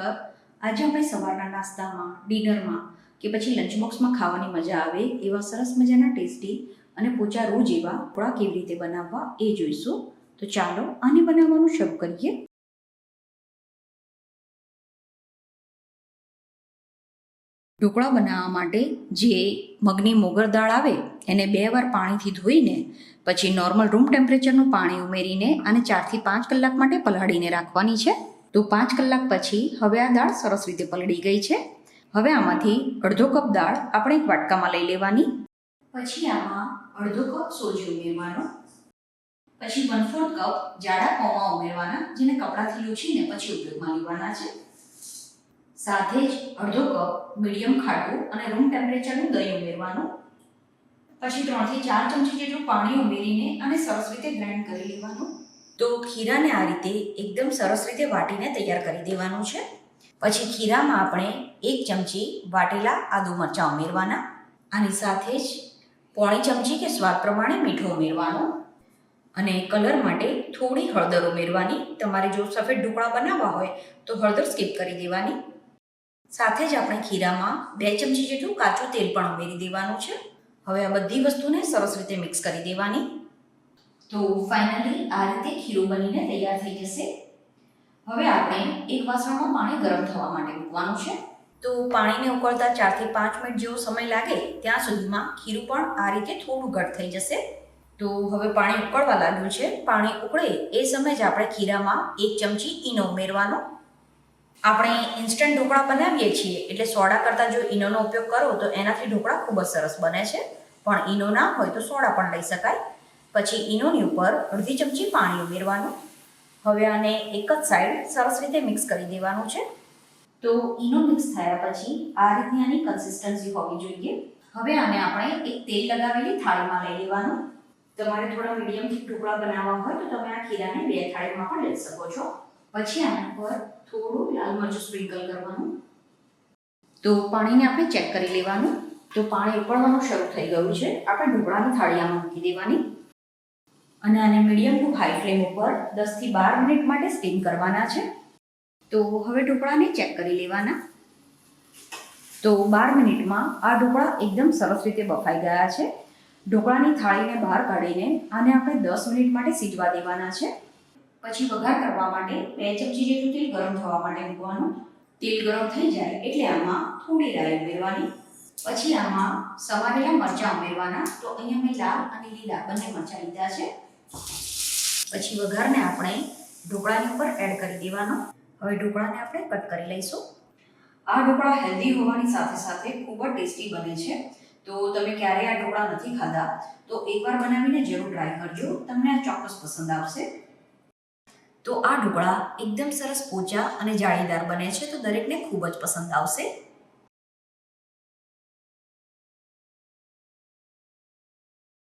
નમસ્કાર. આજે આપણે સવારના નાસ્તામાં, ડિનરમાં કે પછી લંચ બોક્સમાં ખાવાની મજા આવે એવા સરસ મજાના ટેસ્ટી અને પોચા રોજ એવા ઢોકળા કેવી રીતે બનાવવા એ જોઈશું. તો ચાલો આને બનાવવાનું શરૂ કરીએ. ઢોકળા બનાવવા માટે જે મગની મોગર દાળ આવે એને 2 વાર પાણીથી ધોઈને પછી નોર્મલ રૂમ ટેમ્પરેચરનું પાણી ઉમેરીને આને 4 થી 5 કલાક માટે પલાળીને રાખવાની છે. તો 5 કલાક પછી હવે આ દાળ સરસ રીતે પલળી ગઈ છે. હવે આમાંથી અડધો કપ દાળ આપણે એક વાટકામાં લઈ લેવાની. પછી આમાં અડધો કપ સોજી ઉમેરવાનો. પછી 1/4 કપ જાડા પૌવા ઉમેરવાના, જેને કપડાથી લૂછીને પછી ઉપયોગમાં લેવાના છે. સાથે જ અડધો કપ મીડિયમ ખાટું અને રૂમ ટેમ્પરેચરનું દહીં ઉમેરવાનું. પછી 3 થી 4 ચમચી જેટલું પાણી ઉમેરીને અને સરસ રીતે ગ્રાઇન્ડ કરી લેવાનું. તો ખીરાને આ રીતે એકદમ સરસ રીતે વાટીને તૈયાર કરી દેવાનું છે. પછી ખીરામાં આપણે 1 ચમચી વાટેલા આદુ મરચાં ઉમેરવાના. આની સાથે જ 1/4 ચમચી કે સ્વાદ પ્રમાણે મીઠું ઉમેરવાનું. અને કલર માટે થોડી હળદર ઉમેરવાની. તમારે જો સફેદ ઢોકળા બનાવવા હોય તો હળદર સ્કીપ કરી દેવાની. સાથે જ આપણે ખીરામાં 2 ચમચી જેટલું કાચું તેલ પણ ઉમેરી દેવાનું છે. હવે આ બધી વસ્તુને સરસ રીતે મિક્સ કરી દેવાની. તો ફાઇનલી આ રીતે ખીરું બનીને તૈયાર થઈ જશે. હવે આપણે એક વાસણમાં પાણી ગરમ થવા માટે મૂકવાનું છે. તો પાણીને ઉકળતા 4 થી 5 મિનિટ જેવો સમય લાગે ત્યાં સુધીમાં ખીરું પણ આ રીતે થોડું ઘટ થઈ જશે. તો હવે પાણી ઉકળવા લાગ્યું છે. પાણી ઉકળે એ સમયે જ આપણે ખીરામાં 1 ચમચી ઈનો ઉમેરવાનો. આપણે ઇન્સ્ટન્ટ ઢોકળા બનાવીએ છીએ એટલે સોડા કરતાં જો ઈનોનો ઉપયોગ કરો તો એનાથી ઢોકળા ખૂબ જ સરસ બને છે. પણ ઈનો ના હોય તો સોડા પણ લઈ શકાય. પછી ઈનોની ઉપર અડધી ચમચી પાણી ઉમેરવાનું. હવે આને એક જ સાઈડ સરસ રીતે મિક્સ કરી દેવાનું છે. તો ઈનો મિક્સ થયા પછી આ રીતની આની કન્સિસ્ટન્સી હોવી જોઈએ. હવે આને આપણે એક તેલ લગાવેલી થાળીમાં લઈ લેવાનું. તમારે થોડા મીડિયમ ઢોકળા બનાવવા હોય તો તમે આ ખીરાને 2 થાળીમાં પણ લઈ શકો છો. પછી આના પર થોડું લાલ મરચું સ્પ્રિંકલ કરવાનું. તો પાણીને આપણે ચેક કરી લેવાનું. તો પાણી ઉકળવાનું શરૂ થઈ ગયું છે. આપણે ઢોકળાની થાળીમાં મૂકી દેવાની અને આને મીડિયમ ટુ હાઈ ફ્લેમ ઉપર 10 થી 12 મિનિટ માટે સ્ટીમ કરવાના છે. તો હવે ઢોકળાને ચેક કરી લેવાના. તો 12 મિનિટમાં આ ઢોકળા એકદમ સરસ રીતે બફાઈ ગયા છે. ઢોકળાની થાળીને બહાર કાઢીને આને આપણે 10 મિનિટ માટે સીજવા દેવાના છે. પછી વઘાર કરવા માટે 2 ચમચી જેટલું તેલ ગરમ થવા માટે મૂકવાનું. તેલ ગરમ થઈ જાય એટલે આમાં થોડી રાઈ ઉમેરવાની. પછી આમાં સમારેલા મરચાં ઉમેરવાના. તો અહીંયા મેં લાલ અને લીલા બંને મરચાં લીધા છે. પછી વઘારને આપણે ઢોકળાની ઉપર એડ કરી દેવાનો. હવે ઢોકળાને આપણે કટ કરી લઈશું. આ ઢોકળા હેલ્ધી હોવાની સાથે સાથે ખૂબ જ ટેસ્ટી બને છે. તો તમે ક્યારેય આ ઢોકળા નથી ખાધા તો એકવાર બનાવીને જરૂર ટ્રાય કરજો. તમને આ ચોક્કસ પસંદ આવશે. તો આ ઢોકળા એકદમ સરસ પોચા અને જાળીદાર બને છે તો દરેકને ખૂબ જ પસંદ આવશે.